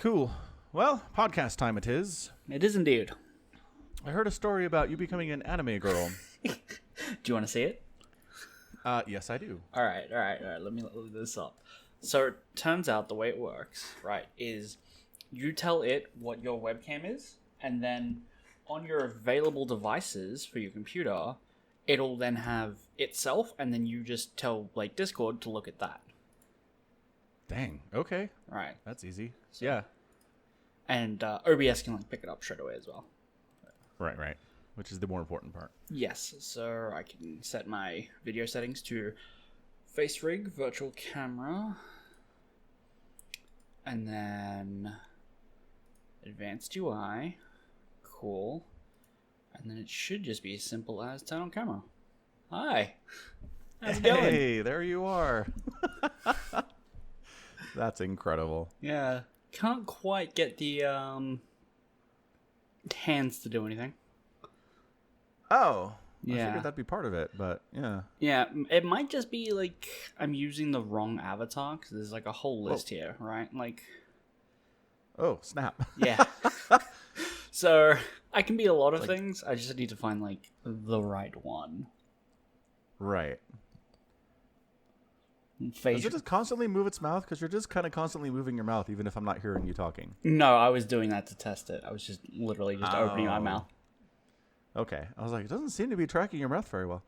Cool. Well, podcast time it is. It is indeed. I heard a story about you becoming an anime girl. Do you want to see it? Yes, I do. All right. Let me look this up. So it turns out the way it works, right, is you tell it what your webcam is, and then on your available devices for your computer, it'll then have itself, and then you just tell like Discord to look at that. Dang. Okay. Right. That's easy. So, yeah. And OBS can like pick it up straight away as well. Right. Which is the more important part. Yes. So I can set my video settings to FaceRig, virtual camera, and then advanced UI. Cool. And then it should just be as simple as turn on camera. Hi. How's it going? Hey, there you are. That's incredible. Yeah. Can't quite get the hands to do anything. Oh. Yeah. I figured that'd be part of it, but yeah. Yeah, it might just be like I'm using the wrong avatar because there's like a whole list here, right? Like, oh, snap. yeah. So I can be a lot of things. I just need to find like the right one. Right. Face. Does it just constantly move its mouth? Because you're just kind of constantly moving your mouth, even if I'm not hearing you talking. No, I was doing that to test it. I was just literally just opening my mouth. Okay. I was like, it doesn't seem to be tracking your mouth very well.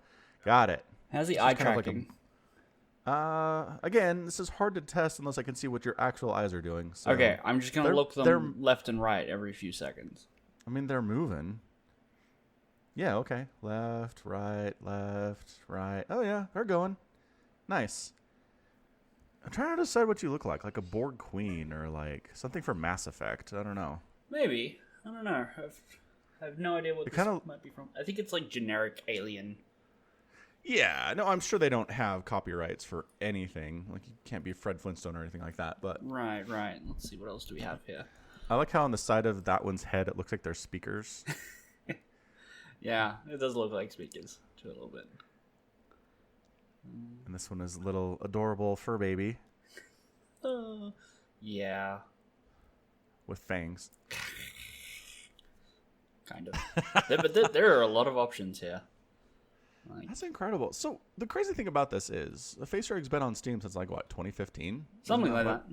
Got it. How's the It's eye just kind of tracking? Again, this is hard to test unless I can see what your actual eyes are doing. So Okay, I'm just going to look them left and right every few seconds. I mean, they're moving. Yeah, okay. Left, right. Oh, yeah, they're going. Nice. I'm trying to decide what you look like a Borg Queen or like something from Mass Effect. I don't know. Maybe. I don't know. I have no idea what this might be from. I think it's like generic alien. Yeah, no, I'm sure they don't have copyrights for anything. Like, you can't be Fred Flintstone or anything like that. But Right. Let's see, what else do we have here? I like how on the side of that one's head, it looks like they're speakers. Yeah, it does look like speakers to a little bit. And this one is a little adorable fur baby Yeah, with fangs. kind of. But there are a lot of options here. Like, That's incredible. So the crazy thing about this is the FaceRig's been on Steam since like what, 2015? something like that.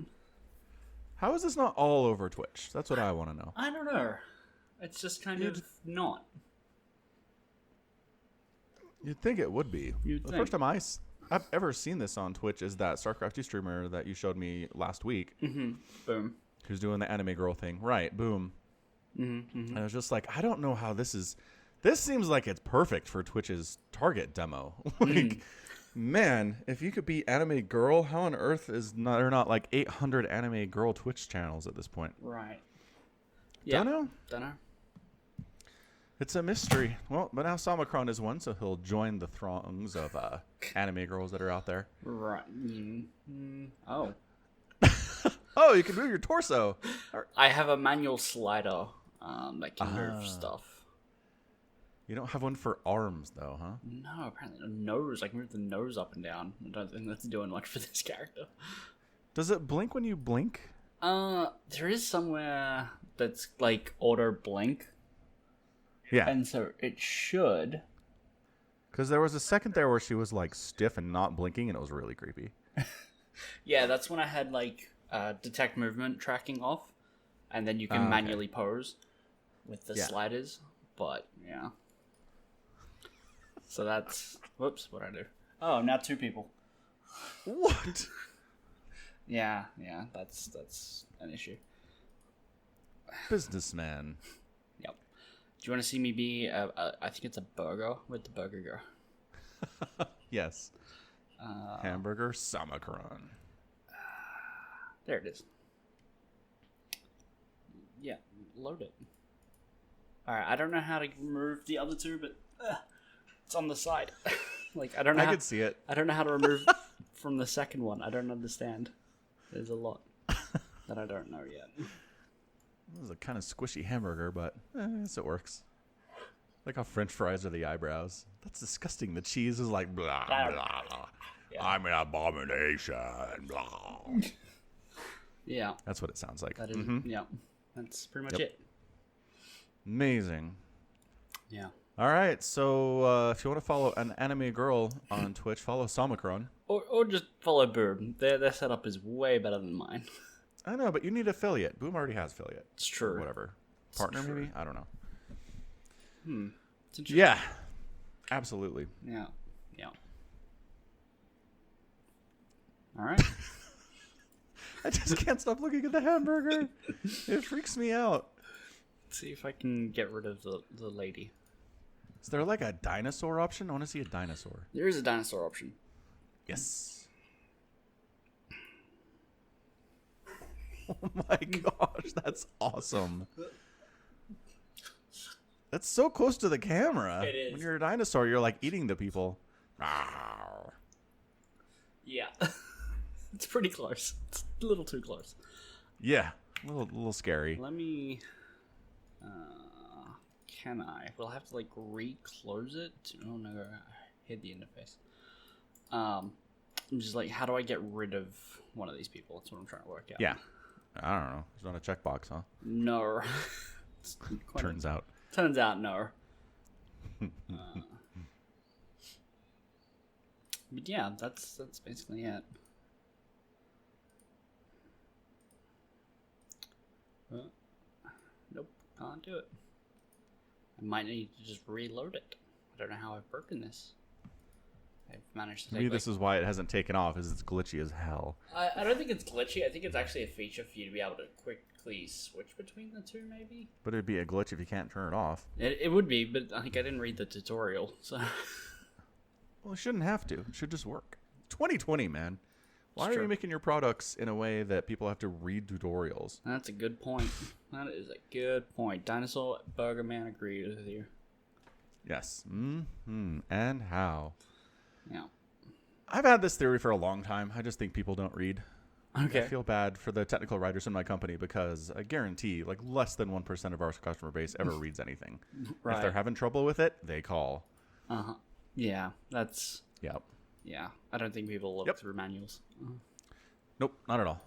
How is this not all over Twitch? That's what I want to know. I don't know. It's just kind of not. You'd think it would be. You'd The think. first time I've ever seen this on Twitch is that StarCraft 2 streamer that you showed me last week. Mm-hmm. Boom. Who's doing the anime girl thing. Right, boom. Mm-hmm. And I was just like, I don't know how this is. This seems like it's perfect for Twitch's target demo. Man, if you could be anime girl, how on earth is there not like 800 anime girl Twitch channels at this point? Right. Yeah. Don't know. It's a mystery. Well, but now Samacron is one, so he'll join the throngs of anime girls that are out there. Right. Mm-hmm. Oh. Oh, you can move your torso. I have a manual slider that can move stuff. You don't have one for arms, though, huh? No, apparently a nose. I can move the nose up and down. I don't think that's doing much for this character. Does it blink when you blink? There is somewhere that's like auto blink. Yeah. And so it should. Because there was a second there where she was like stiff and not blinking, and it was really creepy. Yeah, that's when I had like detect movement tracking off, and then you can manually pose with the sliders. But yeah. So that's whoops. What I do? Oh, now two people. What? Yeah. That's an issue. Businessman. Yep. Do you want to see me be? I think it's a burger with the burger girl. Yes. Hamburger Samacron. There it is. Yeah, load it. Alright, I don't know how to remove the other two, but it's on the side. Like, I don't know. I could see it. I don't know how to remove from the second one. I don't understand. There's a lot that I don't know yet. It was a kind of squishy hamburger, but yes, it works. Like how French fries are the eyebrows. That's disgusting. The cheese is like blah blah. Yeah. I'm an abomination. Blah. Yeah. That's what it sounds like. That is. Yeah. That's pretty much it. Amazing. Yeah. All right, so if you want to follow an anime girl on Twitch, follow Somicron. Or just follow Boom. Their setup is way better than mine. I know, but you need affiliate. Boom already has affiliate. It's true. Or whatever. Partner, maybe? I don't know. It's interesting. Yeah. Absolutely. Yeah. Yeah. All right. I just can't stop looking at the hamburger. It freaks me out. Let's see if I can get rid of the lady. Is there like a dinosaur option? I want to see a dinosaur. There is a dinosaur option. Yes. Oh my gosh, that's awesome. That's so close to the camera. It is. When you're a dinosaur, you're like eating the people. Rawr. Yeah. It's pretty close. It's a little too close. Yeah, a little scary. Let me... can I? We'll have to, like, re-close it. Oh, no. I hid the interface. I'm just like, how do I get rid of one of these people? That's what I'm trying to work out. Yeah. I don't know. There's not a checkbox, huh? No. Turns out. Turns out, no. But yeah, that's basically it. Nope, can't do it. I might need to just reload it. I don't know how I've broken this. I've managed to Maybe take, this is why it hasn't taken off, is it's glitchy as hell. I don't think it's glitchy. I think it's actually a feature for you to be able to quickly switch between the two, maybe? But it'd be a glitch if you can't turn it off. It would be, but I think I didn't read the tutorial, so... Well, it shouldn't have to. It should just work. 2020, man. Why It's are true. you making your products in a way that people have to read tutorials? That's a good point. That is a good point. Dinosaur Burger Man agrees with you. Yes. Mm-hmm. And how? Yeah. I've had this theory for a long time. I just think people don't read. Okay. I feel bad for the technical writers in my company because I guarantee like less than 1% of our customer base ever reads anything. Right. If they're having trouble with it, they call. Uh-huh. Yeah, that's... Yep. Yeah, I don't think people look through manuals. Nope, not at all.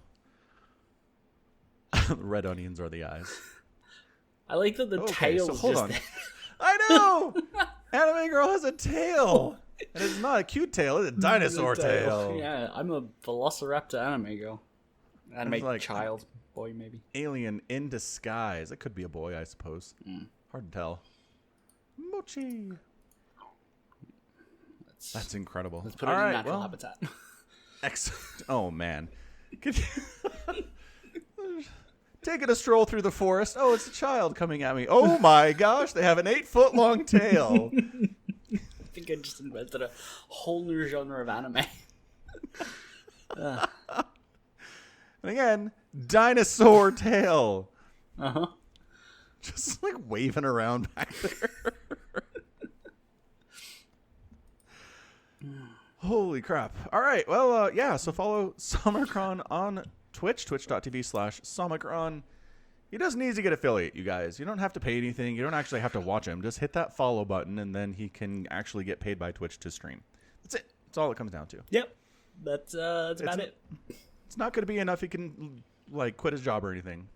Red onions are the eyes. I like that the tail's so hold just on. there. I know! Anime Girl has a tail! And it's not a cute tail, it's a dinosaur tail. Yeah, I'm a Velociraptor anime girl. Anime like- child. Boy, maybe. Alien in disguise. It could be a boy, I suppose. Hard to tell. Mochi. That's incredible. Let's put it in natural habitat. Excellent. Oh, man. Could you- Taking a stroll through the forest. Oh, it's a child coming at me. Oh, my gosh. They have an 8-foot long tail. I think I just invented a whole new genre of anime. And again, dinosaur tail. Uh-huh. Just like waving around back there. Holy crap. All right. Well, yeah. So follow Somicron on Twitch, twitch.tv/Somicron. He doesn't need to get affiliate, you guys. You don't have to pay anything. You don't actually have to watch him. Just hit that follow button, and then he can actually get paid by Twitch to stream. That's it. That's all it comes down to. Yep. That's about it. It's not going to be enough he can, like, quit his job or anything.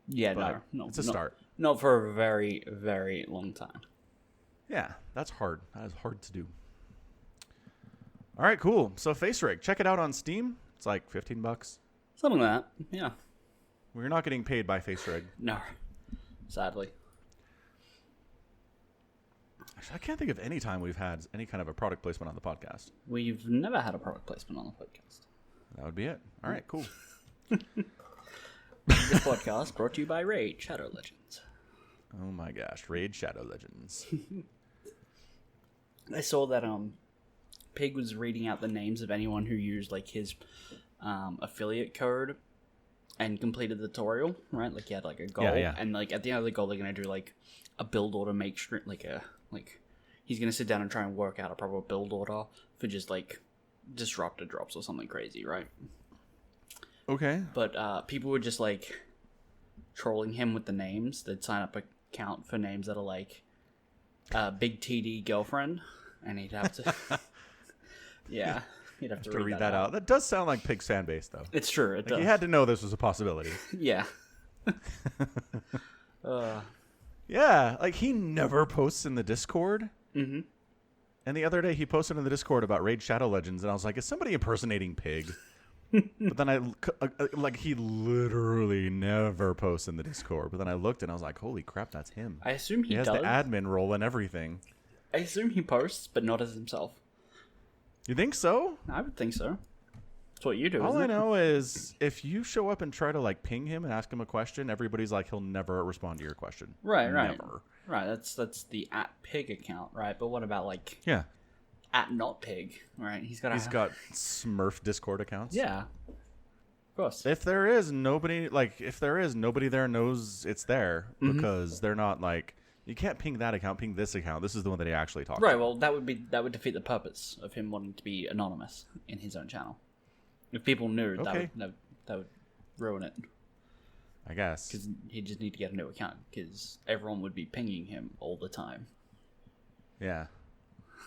Yeah, But no. it's a start. Not for a very, very long time. Yeah, that's hard. That is hard to do. All right, cool. So FaceRig, check it out on Steam. It's like $15. Something like that. Yeah. We're not getting paid by FaceRig. No. Sadly. Actually, I can't think of any time we've had any kind of a product placement on the podcast. We've never had a product placement on the podcast. That would be it. All right, cool. This podcast brought to you by Raid Shadow Legends. Oh my gosh, Raid Shadow Legends. I saw that Pig was reading out the names of anyone who used like his affiliate code and completed the tutorial, right? Like he had like a goal, Yeah. and like at the end of the goal, they're gonna do like a build order, make sure like he's gonna sit down and try and work out a proper build order for just like disruptor drops or something crazy, right? Okay. But people were just like trolling him with the names. They'd sign up an account for names that are like Big TD girlfriend, and he'd have to. Yeah. You'd have to To read that out. That does sound like Pig's fan base, though. It's true. It Like, does. he had to know this was a possibility. Yeah. Yeah, like he never posts in the Discord. Mm-hmm. And the other day he posted in the Discord about Raid Shadow Legends, and I was like, is somebody impersonating Pig? But then like he literally never posts in the Discord. But then I looked and I was like, holy crap, that's him. I assume he has does. the admin role and everything. I assume he posts, but not as himself. You think so? I would think so. That's what you do. All isn't I it? know is if you show up and try to like ping him and ask him a question, everybody's like, he'll never respond to your question. Right. Never. Right. That's the @pig account, right? But what about like Yeah. @notpig, right? He's got Smurf Discord accounts. Yeah. Of course. If there is nobody there knows it's there because they're not like, you can't ping that account, ping this account. This is the one that he actually talks Right. to. Well, that would defeat the purpose of him wanting to be anonymous in his own channel. If people knew, Okay. that would ruin it. I guess. Because he'd just need to get a new account. Because everyone would be pinging him all the time. Yeah.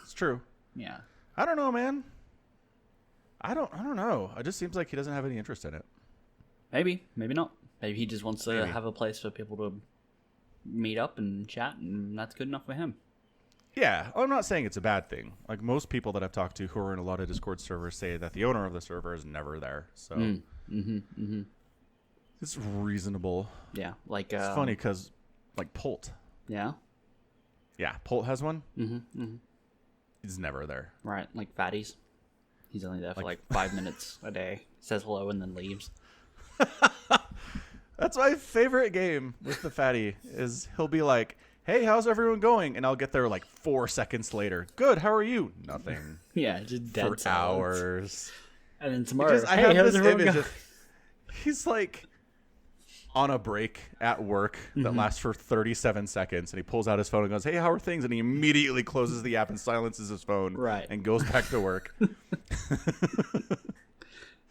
It's true. Yeah. I don't know, man. I don't know. It just seems like he doesn't have any interest in it. Maybe not. Maybe he just wants to Maybe. have a place for people to meet up and chat, and that's good enough for him. Yeah, I'm not saying it's a bad thing. Like most people that I've talked to who are in a lot of Discord servers say that the owner of the server is never there. So it's reasonable. Yeah, like It's funny because like Polt. Yeah. Yeah, Polt has one. He's never there. Right, like fatties. He's only there for like 5 minutes a day. Says hello and then leaves. That's my favorite game with the fatty is he'll be like, hey, how's everyone going? And I'll get there like 4 seconds later. Good, how are you? Nothing. Yeah, just dead For silence. hours. And then tomorrow, I hey, have how's this everyone image going? of he's like on a break at work that lasts for 37 seconds, and he pulls out his phone and goes, hey, how are things? And he immediately closes the app and silences his phone Right. and goes back to work.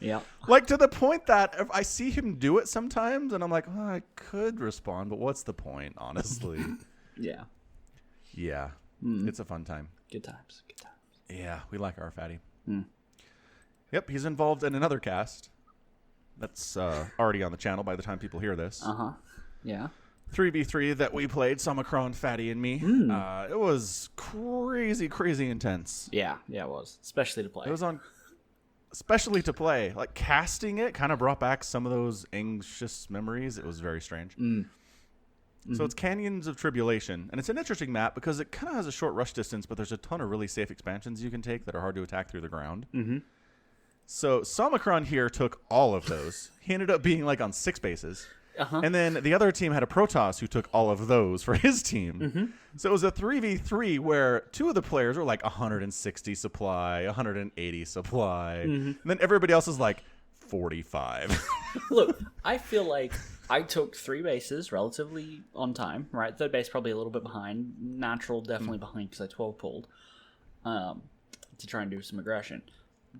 Yeah. Like to the point that if I see him do it sometimes, and I'm like, oh, I could respond, but what's the point, honestly? Yeah. Yeah. It's a fun time. Good times. Good times. Yeah, we like our fatty. Yep, he's involved in another cast that's already on the channel by the time people hear this. Yeah. 3v3 that we played, Somicron, Fatty, and me. It was crazy intense. Yeah, it was. Especially to play. It was on, especially to play. Like, casting it kind of brought back some of those anxious memories. It was very strange. So it's Canyons of Tribulation, and it's an interesting map because it kind of has a short rush distance, but there's a ton of really safe expansions you can take that are hard to attack through the ground. So Somicron here took all of those. He ended up being like on 6 bases. And then the other team had a Protoss who took all of those for his team. So it was a 3v3 where 2 of the players were like 160 supply, 180 supply. And then everybody else is like 45. Look, I feel like I took 3 bases relatively on time, right? Third base probably a little bit behind. Natural definitely behind because I 12 pulled to try and do some aggression.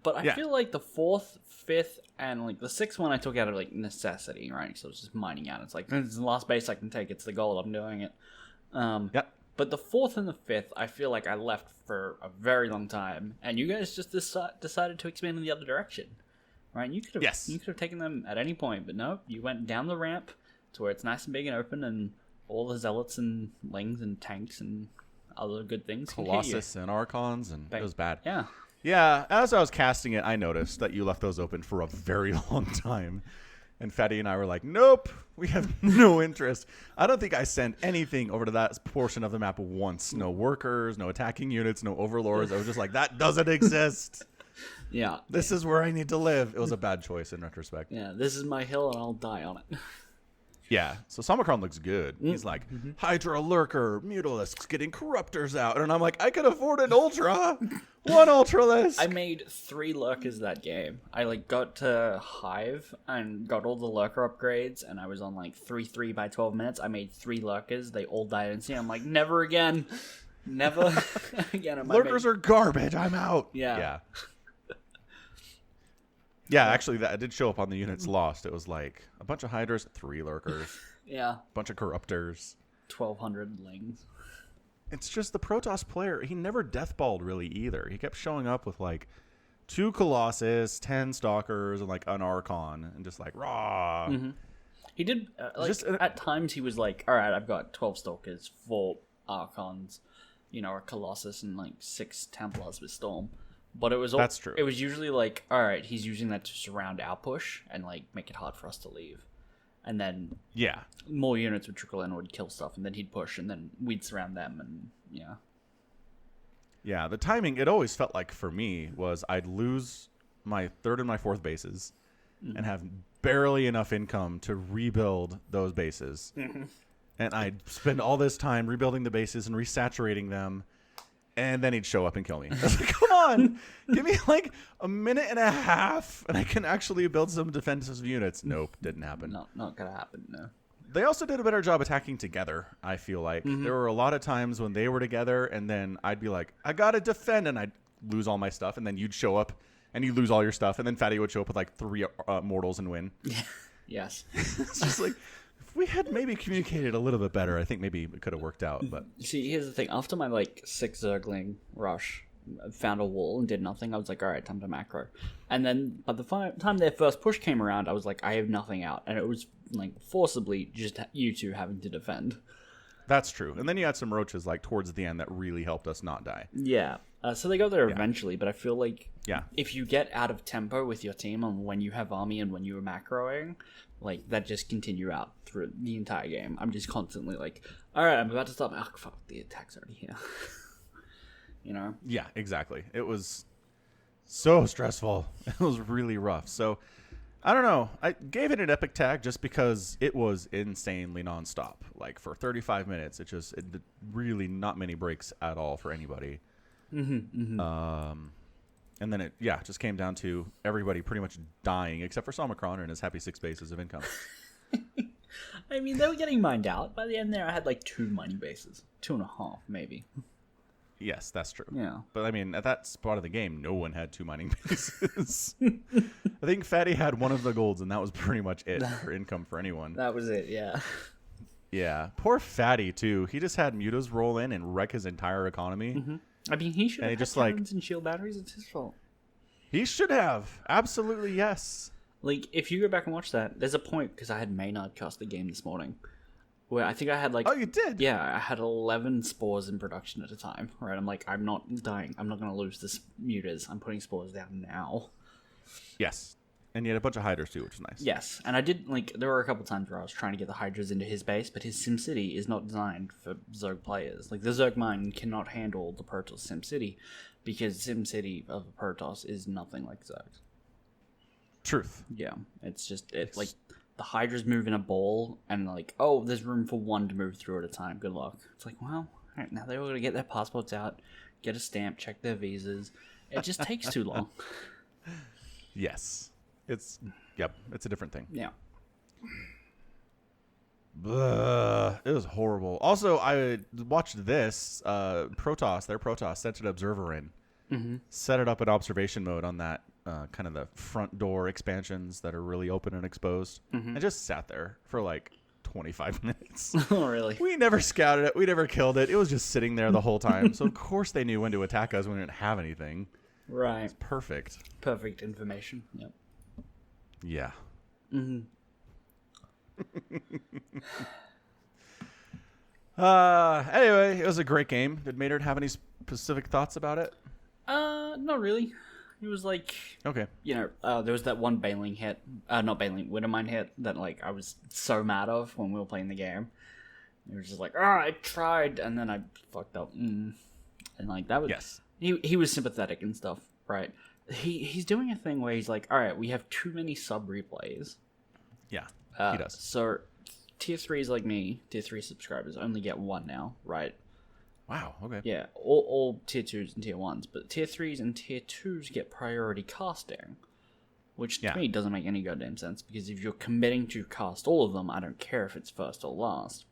But I feel like the 4th, 5th, and like the 6th one I took out of like necessity, right? So it's just mining out. It's like, this is the last base I can take. It's the goal. I'm doing it. But the 4th and the 5th, I feel like I left for a very long time. And you guys just decided to expand in the other direction. Right? You could have taken them at any point, but no, you went down the ramp to where it's nice and big and open, and all the zealots and lings and tanks and other good things. Colossus and Archons, and it was bad. Yeah. Yeah, as I was casting it, I noticed that you left those open for a very long time. And Fatty and I were like, nope, we have no interest. I don't think I sent anything over to that portion of the map once. No workers, no attacking units, no overlords. I was just like, that doesn't exist. Yeah. This is where I need to live. It was a bad choice in retrospect. Yeah, this is my hill and I'll die on it. Yeah, so Somicron looks good. He's like, Hydra Lurker, Mutalisks getting Corruptors out. And I'm like, I could afford an Ultra. One Ultralisk. I made 3 lurkers that game. I like got to Hive and got all the lurker upgrades, and I was on like 3-3 by 12 minutes. I made 3 lurkers. They all died instantly. I'm like, never again. Never again. Lurkers are garbage. I'm out. Yeah. Yeah, actually, that did show up on the units lost. It was like a bunch of Hydras, 3 Lurkers, Yeah. a bunch of Corruptors. 1,200 lings. It's just the Protoss player. He never deathballed really either. He kept showing up with like 2 Colossus, 10 Stalkers, and like an Archon, and just like raw. Mm-hmm. He did at times he was like, all right, I've got 12 Stalkers, 4 Archons, a Colossus, and like 6 Templars with Storm. But it was That's true. It was usually like, all right, he's using that to surround our push and like make it hard for us to leave. And then more units would trickle in and would kill stuff, and then he'd push, and then we'd surround them, and Yeah, the timing, it always felt like for me was I'd lose my 3rd and my 4th bases and have barely enough income to rebuild those bases. And I'd spend all this time rebuilding the bases and resaturating them, and then he'd show up and kill me. I was like, come on, give me like a minute and a half, and I can actually build some defensive units. Nope, didn't happen. Not gonna happen, no. They also did a better job attacking together, I feel like. There were a lot of times when they were together, and then I'd be like, I gotta defend, and I'd lose all my stuff, and then you'd show up, and you'd lose all your stuff, and then Fatty would show up with like 3 mortals and win. Yes. It's just like, if we had maybe communicated a little bit better, I think maybe it could have worked out. But see, here's the thing. After my like 6 Zergling rush, I found a wall and did nothing. I was like, all right, time to macro. And then by the time their first push came around, I was like, I have nothing out, and it was like forcibly just you two having to defend. That's true. And then you had some roaches like towards the end that really helped us not die. Yeah. So they got there eventually, but I feel like if you get out of tempo with your team on when you have army and when you are macroing, like that just continue out through the entire game. I'm just constantly like, all right, I'm about to stop. Oh, fuck, the attack's already here. Yeah, exactly. It was so stressful. It was really rough. So I don't know. I gave it an epic tag just because it was insanely nonstop. Like for 35 minutes, it really not many breaks at all for anybody. And then it just came down to everybody pretty much dying except for Somicron and his happy 6 bases of income. I mean, they were getting mined out. By the end there, I had like 2 mining bases. 2.5, maybe. Yes, that's true. Yeah. But I mean, at that spot of the game, no one had 2 mining bases. I think Fatty had 1 of the golds, and that was pretty much it for income for anyone. That was it, yeah. Yeah. Poor Fatty, too. He just had mutas roll in and wreck his entire economy. I mean, he should have just cannons and shield batteries. It's his fault. He should have. Absolutely, yes. Like, if you go back and watch that, there's a point, because I had Maynard cast the game this morning, where I think I had like... Oh, you did? Yeah, I had 11 spores in production at a time, right? I'm like, I'm not dying. I'm not going to lose this mutas. I'm putting spores down now. Yes. And you had a bunch of hydras, too, which is nice. Yes, and I did, like, there were a couple times where I was trying to get the hydras into his base, but his SimCity is not designed for Zerg players. Like, the Zerg mine cannot handle the Protoss SimCity, because SimCity of a Protoss is nothing like Zerg. Truth. Yeah, it's just, like, the hydras move in a ball, and like, oh, there's room for 1 to move through at a time. Good luck. It's like, well, all right, now they're going to get their passports out, get a stamp, check their visas. It just takes too long. Yes. It's a different thing. Yeah. Blah. It was horrible. Also, I watched this. Their Protoss sent an observer in. Set it up in observation mode on that kind of the front door expansions that are really open and exposed. And just sat there for like 25 minutes. Oh, really? We never scouted it. We never killed it. It was just sitting there the whole time. So, of course, they knew when to attack us when we didn't have anything. Right. It's perfect. Perfect information. Yep. Yeah. Anyway, it was a great game. Did Maynard have any specific thoughts about it? Not really. It was like, okay, there was that one Baneling hit, not Baneling, Widowmine hit that like I was so mad of when we were playing the game. It was just like, I tried, and then I fucked up, and like that was he was sympathetic and stuff, right? He's doing a thing where he's like, all right, we have too many sub replays. Yeah, he does. So tier 3s like me, tier 3 subscribers only get 1 now, right? Wow, okay. Yeah, all tier 2s and tier 1s, but tier 3s and tier 2s get priority casting, which to me doesn't make any goddamn sense, because if you're committing to cast all of them, I don't care if it's first or last.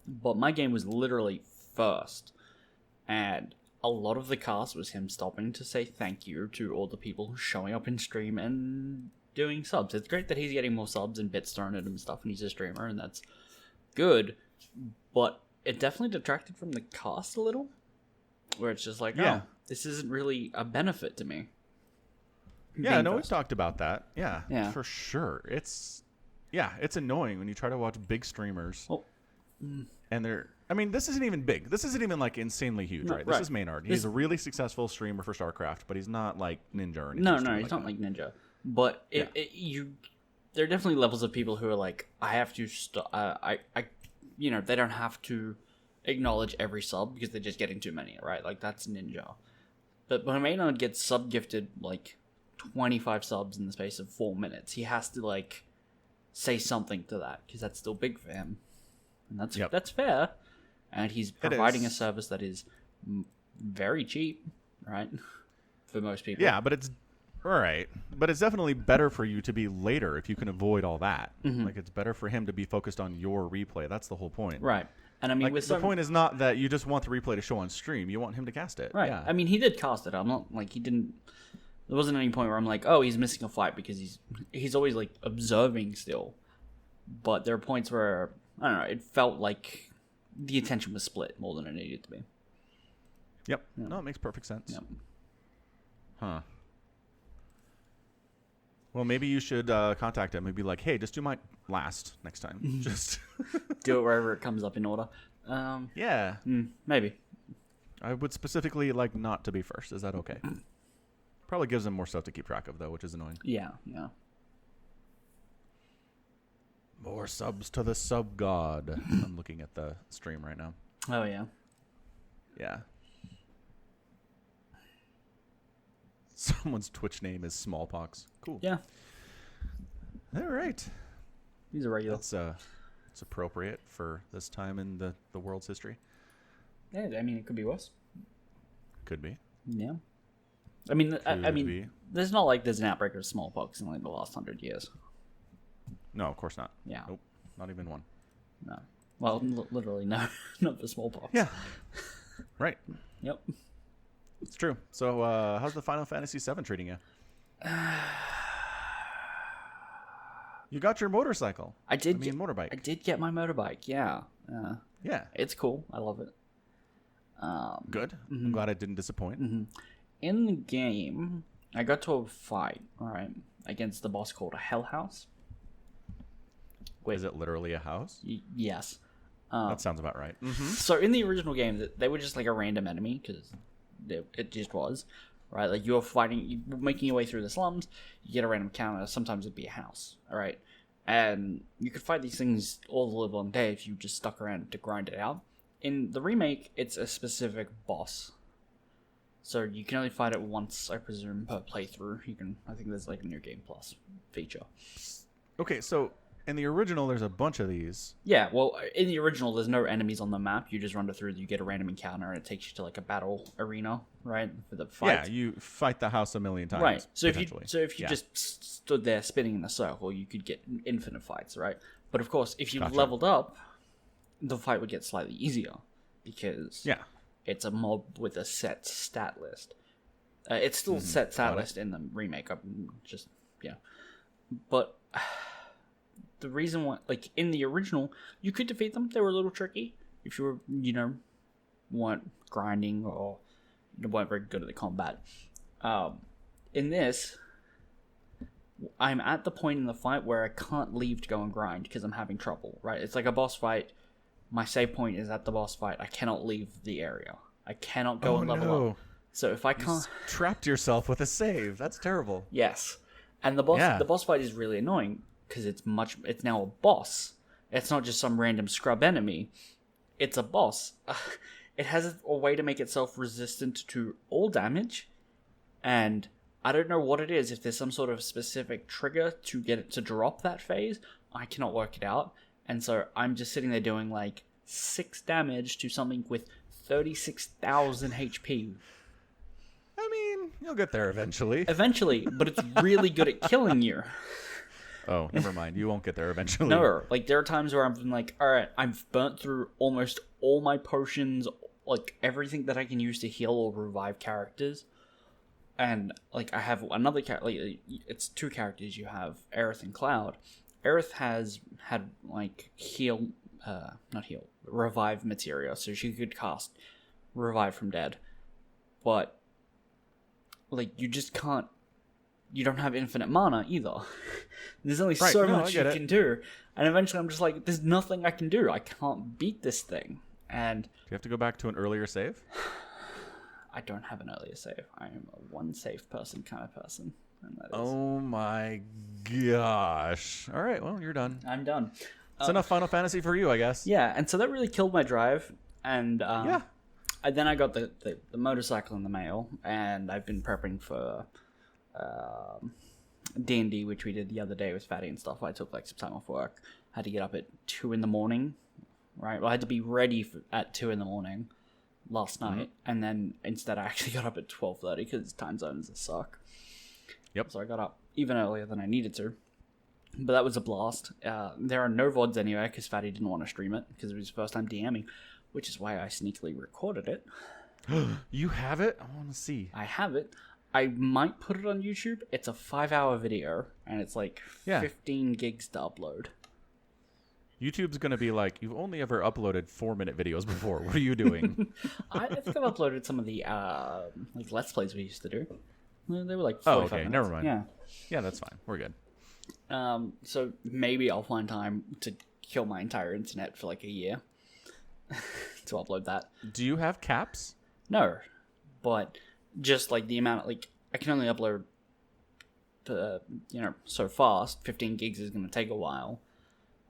But my game was literally first, and a lot of the cast was him stopping to say thank you to all the people showing up in stream and doing subs. It's great that he's getting more subs and bits thrown at him and stuff, and he's a streamer, and that's good, but it definitely detracted from the cast a little, where it's just like, this isn't really a benefit to me. Yeah, being no, we've first. talked about that. Yeah, Yeah. for sure. It's annoying when you try to watch big streamers Well, and they're. I mean, this isn't even big. This isn't even like insanely huge, No, right? right. This is Maynard. This- He's a really successful streamer for StarCraft, but he's not like Ninja or anything. no, stupid he's like not that. like Ninja. But there are definitely levels of people who are like, I have to they don't have to acknowledge every sub because they're just getting too many, right? Like that's Ninja. But when Maynard gets sub gifted like 25 subs in the space of 4 minutes, he has to like say something to that because that's still big for him, and that's fair. And he's providing a service that is very cheap, right? For most people. Yeah, but it's all right. But it's definitely better for you to be later if you can avoid all that. Like it's better for him to be focused on your replay. That's the whole point. Right. And I mean, Like, the point is not that you just want the replay to show on stream. You want him to cast it. right. Yeah. I mean, he did cast it. I'm not like he didn't. There wasn't any point where I'm like, oh, he's missing a fight because he's always like observing still. But there are points where I don't know. It felt like the attention was split more than it needed to be. Yep. No, it makes perfect sense. Yep. Huh. Well, maybe you should contact him and be like, hey, just do my last next time. Just Do it wherever it comes up in order. yeah. Maybe. I would specifically like not to be first. Is that okay? Probably gives him more stuff to keep track of, though, which is annoying. Yeah. More subs to the sub god. I'm looking at the stream right now. Oh yeah. Yeah. Someone's Twitch name is Smallpox. Cool. Yeah. All right. He's a regular. That's it's appropriate for this time in the world's history. Yeah. I mean, it could be worse. Could be. Yeah. I mean, I Could mean, be. there's not like there's an outbreak of smallpox in like the last 100 years. No, of course not. Yeah. Nope. Not even one. No. Well, literally no, not for smallpox. Yeah. Right. Yep. It's true. So, how's the Final Fantasy VII treating you? You got your motorcycle. I did. I mean, motorbike. I did get my motorbike. Yeah. Yeah. It's cool. I love it. Good. I'm glad it didn't disappoint. In the game, I got to a fight. All right, against the boss called a Hell House. Is it literally a house? Yes. That sounds about right. So in the original game, they were just like a random enemy because it just was, right? Like you're fighting, you're making your way through the slums, you get a random counter. Sometimes it'd be a house, all right, and you could fight these things all the live long day if you just stuck around to grind it out. In the remake, it's a specific boss, so you can only fight it once, I presume, per playthrough. I think there's like a New Game Plus feature. Okay, so in the original, there's a bunch of these. Yeah, well, in the original, there's no enemies on the map. You just run through, you get a random encounter, and it takes you to like a battle arena, right, for the fight. Yeah, you fight the house a million times. Right. So if you Yeah. just stood there spinning in a circle, you could get infinite fights, right? But of course, if you Gotcha. leveled up, the fight would get slightly easier because Yeah. it's a mob with a set stat list. It's still set stat list in the remake. But the reason why, like in the original, you could defeat them. They were a little tricky if you were, weren't grinding or weren't very good at the combat. In this, I'm at the point in the fight where I can't leave to go and grind because I'm having trouble. Right? It's like a boss fight. My save point is at the boss fight. I cannot leave the area. I cannot go and level up. So if I can't, Trapped yourself with a save. That's terrible. yes, and the boss fight is really annoying because it's now a boss. It's not just some random scrub enemy. It's a boss. It has a way to make itself resistant to all damage, and I don't know what it is. If there's some sort of specific trigger to get it to drop that phase, I cannot work it out. And so I'm just sitting there doing like 6 damage to something with 36,000 HP. I mean, you'll get there eventually. Eventually, but it's really good at killing you. Oh, never mind. You won't get there eventually. No, like there are times where I'm like, all right, I've burnt through almost all my potions, like everything that I can use to heal or revive characters, and like I have another character. Like, it's 2 characters. You have Aerith and Cloud. Aerith has had like revive materia, so she could cast revive from dead, but like you just can't you don't have infinite mana either. There's only Right, so no, I much you get it. can do. And eventually I'm just like, there's nothing I can do. I can't beat this thing. And Do you have to go back to an earlier save? I don't have an earlier save. I am a one save person kind of person. And that is, Oh my gosh. All right, well, you're done. I'm done. It's enough Final Fantasy for you, I guess. Yeah, and so that really killed my drive. And Yeah. then I got the motorcycle in the mail, and I've been prepping for D&D, which we did the other day with Fatty and stuff. I took like some time off work. Had to get up at 2 a.m, right? Well, I had to be ready at 2 a.m. last night, and then instead I actually got up at 12:30 because time zones suck. Yep. So I got up even earlier than I needed to. But that was a blast. There are no VODs anywhere because Fatty didn't want to stream it because it was his first time DMing, which is why I sneakily recorded it. You have it? I want to see. I have it. I might put it on YouTube. It's a 5-hour video, and it's like 15 gigs to upload. YouTube's going to be like, you've only ever uploaded 4-minute videos before. What are you doing? I think I've uploaded some of the like Let's Plays we used to do. They were like 45 Oh, okay. minutes. Never mind. Yeah. Yeah, that's fine. We're good. So maybe I'll find time to kill my entire internet for like a year to upload that. Do you have caps? No, but just like the amount, like I can only upload, so fast. 15 gigs is going to take a while,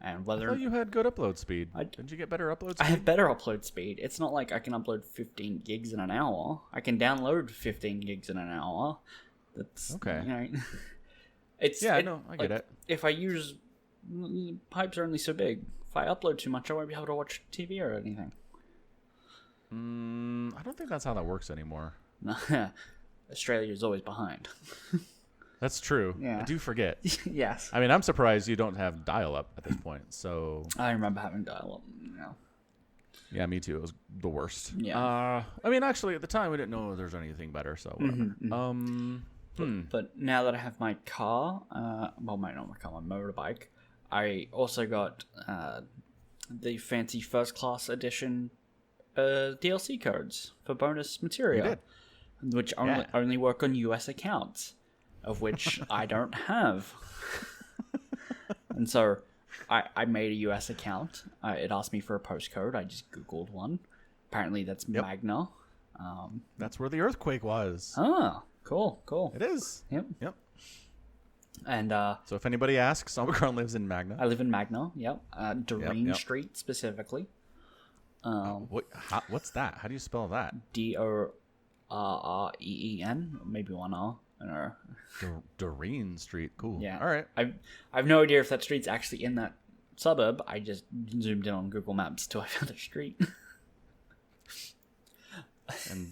and I whether thought you had good upload speed. I- Did you get better upload I speed? have better upload speed. It's not like I can upload 15 gigs in an hour. I can download 15 gigs in an hour. That's Okay. It's Yeah, no, I get it. If I use pipes are only so big. If I upload too much, I won't be able to watch TV or anything. I don't think that's how that works anymore. Australia is always behind. That's true. Yeah. I do forget. Yes, I mean, I'm surprised you don't have dial-up at this point. So, I remember having dial-up. yeah, me too. It was the worst. Yeah. I mean, actually, at the time, we didn't know there was anything better, so whatever. But now that I have my car, not my car, my motorbike, I also got the fancy first class edition DLC codes for bonus material, You did. which only work on US accounts, of which I don't have. And so I made a US account. It asked me for a postcode. I just Googled one. Apparently that's Magna. That's where the earthquake was. Ah, cool. It is. Yep. And So if anybody asks, Omicron lives in Magna. I live in Magna. Yep. Doreen Yep. Street specifically. What's that? How do you spell that? Dorreen, maybe one R. I don't know. Doreen Street. Cool. Yeah. All right. I've no idea if that street's actually in that suburb. I just zoomed in on Google Maps till I found the street. And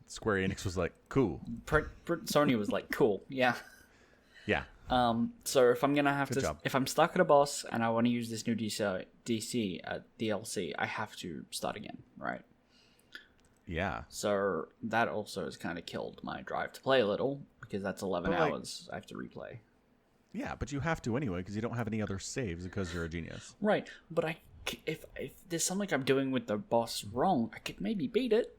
Square Enix was like, cool. Sony was like, cool, yeah. Yeah. So if I'm gonna have Good job. if I'm stuck at a boss and I want to use this new DLC, I have to start again, right? Yeah. So that also has kind of killed my drive to play a little because that's 11 But, like- hours I have to replay. Yeah, but you have to anyway because you don't have any other saves because you're a genius. Right, but if there's something I'm doing with the boss wrong, I could maybe beat it.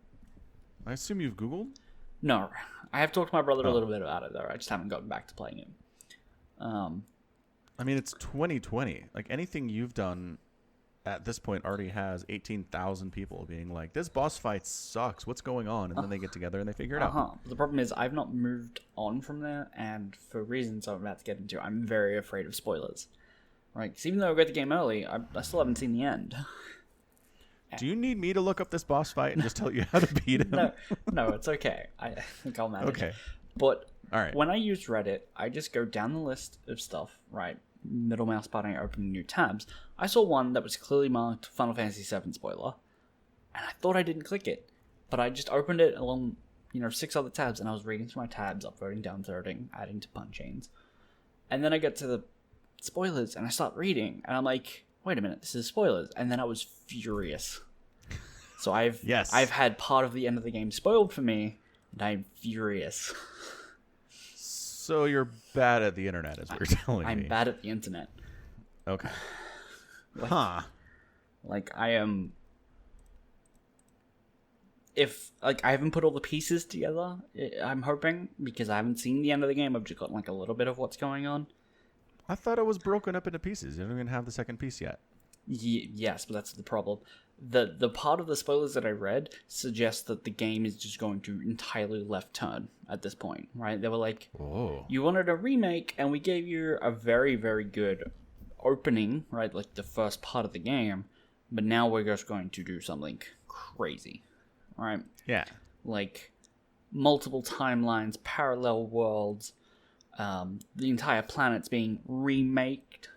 I assume you've Googled? No, I have talked to my brother a little bit about it though. I just haven't gotten back to playing it. I mean, it's 2020. Like, anything you've done at this point already has 18,000 people being like, this boss fight sucks. What's going on? And then they get together and they figure it out. The problem is I've not moved on from there, and for reasons I'm about to get into, I'm very afraid of spoilers. Right? Because even though I got the game early, I still haven't seen the end. Do you need me to look up this boss fight and just tell you how to beat him? No, it's okay. I think I'll manage. Okay. But All right. when I use Reddit, I just go down the list of stuff, right? Middle mouse button, opening new tabs. I saw one that was clearly marked Final Fantasy VII spoiler, and I thought I didn't click it, but I just opened it along, 6 other tabs, and I was reading through my tabs, upvoting, downvoting, adding to punch chains, and then I get to the spoilers, and I start reading, and I'm like, wait a minute, this is spoilers, and then I was furious. So I've had part of the end of the game spoiled for me, and I'm furious. So you're bad at the internet, is what you're telling me. I'm bad at the internet. Okay. Like I am. if like I haven't put all the pieces together, I'm hoping, because I haven't seen the end of the game. I've just gotten like a little bit of what's going on. I thought it was broken up into pieces. You don't even have the second piece yet. Yes, but that's the problem. The part of the spoilers that I read suggests that the game is just going to entirely left turn at this point, right? They were like, Oh. you wanted a remake, and we gave you a very, very good opening, right? Like the first part of the game, but now we're just going to do something crazy, right? Yeah. Like multiple timelines, parallel worlds, the entire planet's being remaked,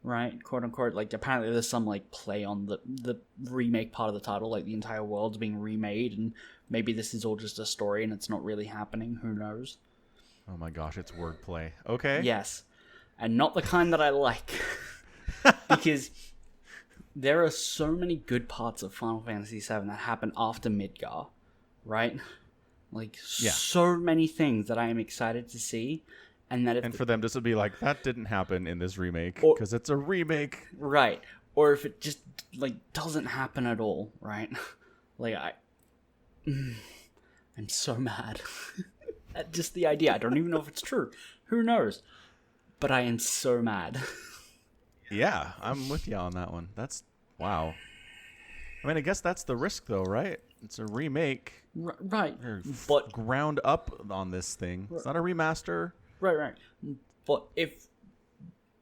right, quote unquote. Like apparently there's some like play on the remake part of the title, like the entire world's being remade, and maybe this is all just a story and it's not really happening. Who knows? Oh my gosh, it's wordplay. Okay. Yes, and not the kind that I like, because there are so many good parts of Final Fantasy VII that happen after Midgar, right? Like so many things that I am excited to see. And that for them just to be like, that didn't happen in this remake Or- because it's a remake. right, or if it just like doesn't happen at all, right? Like I'm so mad at just the idea. I don't even know if it's true. Who knows? But I am so mad. Yeah, I'm with you on that one. That's wow. I mean, I guess that's the risk, though, right? It's a remake. Right, They're but ground up on this thing. It's not a remaster. right. But if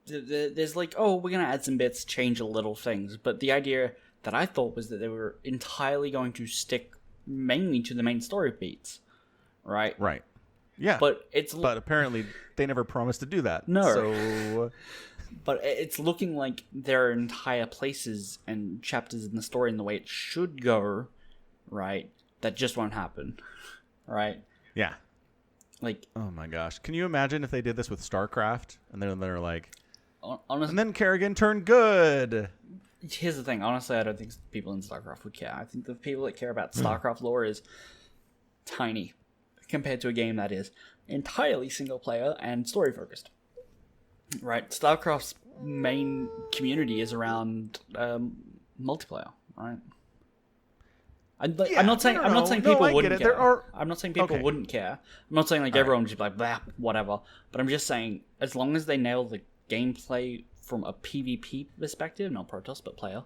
there's like, oh, we're gonna add some bits, change a little things, but the idea that I thought was that they were entirely going to stick mainly to the main story beats, right? Right. Yeah. But but apparently they never promised to do that. No. So but it's looking like there are entire places and chapters in the story in the way it should go, right? That just won't happen, right? yeah. Like, Oh my gosh. Can you imagine if they did this with StarCraft and then they're like, honestly, and then Kerrigan turned good. here's the thing. Honestly, I don't think people in StarCraft would care. I think the people that care about StarCraft lore is tiny compared to a game that is entirely single player and story focused. Right? StarCraft's main community is around multiplayer, right? I'm not saying people wouldn't care. I'm not saying people wouldn't care. I'm not saying like everyone would just be like blah, whatever. But I'm just saying as long as they nail the gameplay from a PvP perspective, not Protoss but player,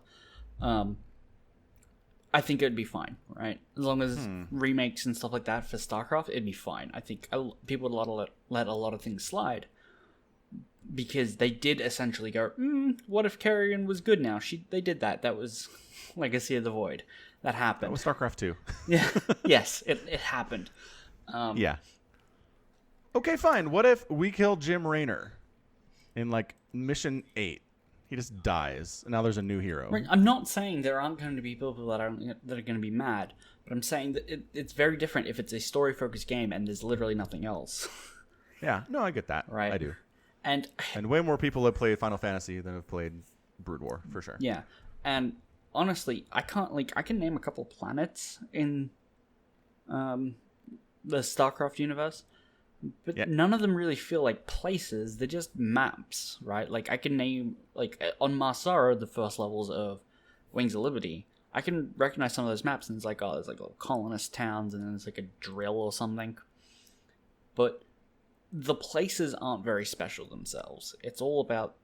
I think it'd be fine, right? As long as remakes and stuff like that for StarCraft, it'd be fine. I think people would let a lot of things slide because they did essentially go, what if Kerrigan was good now? They did that. That was Legacy of the Void. That happened. That was StarCraft 2. Yeah. Yes, it happened. Yeah. Okay, fine. What if we kill Jim Raynor in like mission 8? He just dies. And now there's a new hero. Right, I'm not saying there aren't going to be people that are going to be mad, but I'm saying that it's very different if it's a story-focused game and there's literally nothing else. Yeah. No, I get that. Right. I do. And way more people have played Final Fantasy than have played Brood War, for sure. yeah, and honestly, I can name a couple planets in the StarCraft universe, but none of them really feel like places. They're just maps, right? Like I can name, like on Marsara, the first levels of Wings of Liberty, I can recognize some of those maps, and it's like, oh, there's like little colonist towns, and then there's like a drill or something. But the places aren't very special themselves. It's all about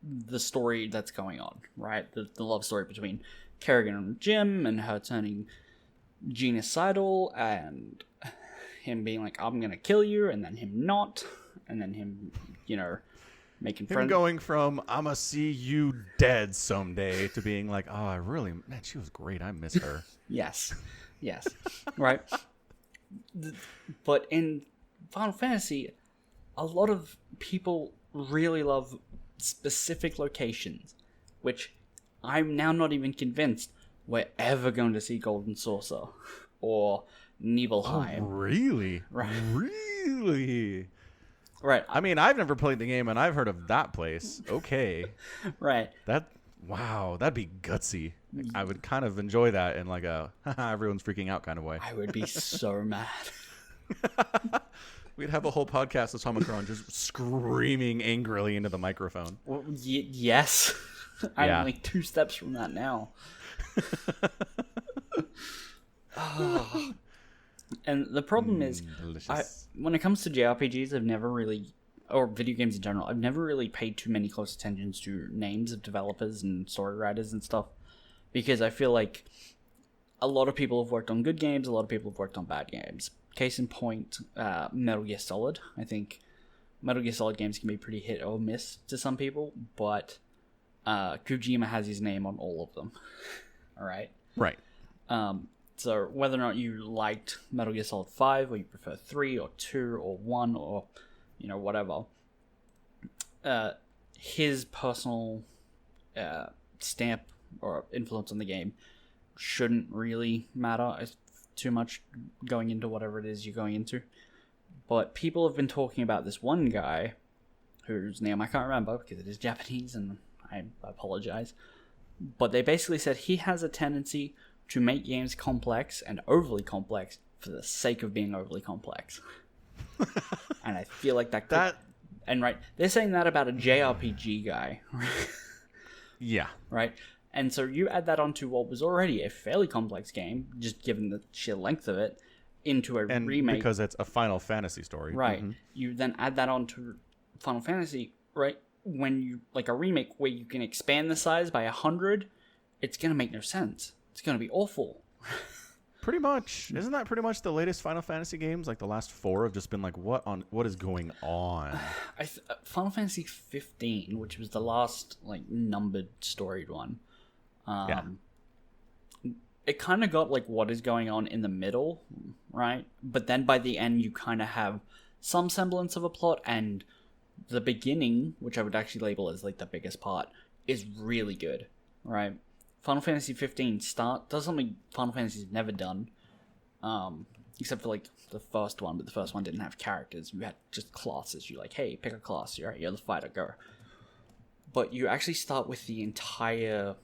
the story that's going on, right? The love story between Kerrigan and Jim, and her turning genocidal, and him being like, I'm gonna kill you, and then him not, and then him, making friends. Him going from, I'ma see you dead someday, to being like, oh, man, she was great. I miss her. Yes. Right. But in Final Fantasy, a lot of people really love specific locations, which I'm now not even convinced we're ever going to see Golden Saucer or Nibelheim. Oh, really? Right. Really? Right. I mean, I've never played the game, and I've heard of that place. Okay. Right. Wow, that'd be gutsy. I would kind of enjoy that in like a everyone's freaking out kind of way. I would be so mad. We'd have a whole podcast of Omicron just screaming angrily into the microphone. Well, yes. I'm like 2 steps from that now. And the problem is, delicious. when it comes to JRPGs, I've never really, or video games in general, I've never really paid too many close attentions to names of developers and story writers and stuff, because I feel like a lot of people have worked on good games, a lot of people have worked on bad games. Case in point, Metal Gear Solid. I think Metal Gear Solid games can be pretty hit or miss to some people, but Kojima has his name on all of them. All right? Right. So whether or not you liked Metal Gear Solid 5, or you prefer 3, or 2, or 1, or, whatever, his personal stamp or influence on the game shouldn't really matter too much going into whatever it is you're going into. But people have been talking about this one guy, whose name I can't remember because it is Japanese and I apologize. But they basically said he has a tendency to make games complex and overly complex for the sake of being overly complex. And I feel like that... And right, they're saying that about a JRPG guy. Yeah. Right? And so you add that onto what was already a fairly complex game, just given the sheer length of it, into a remake. Because it's a Final Fantasy story. Right. Mm-hmm. You then add that onto Final Fantasy, right? When you, like a remake where you can expand the size by 100, it's going to make no sense. It's going to be awful. Pretty much. Isn't that pretty much the latest Final Fantasy games? Like the last 4 have just been like, what is going on? Final Fantasy 15, which was the last like numbered storied one. It kind of got like what is going on in the middle, right? But then by the end, you kind of have some semblance of a plot, and the beginning, which I would actually label as like the biggest part, is really good, right? Final Fantasy 15 does something Final Fantasy's never done, except for like the first one, but the first one didn't have characters. You had just classes. You're like, hey, pick a class. You're the fighter, go. But you actually start with the entire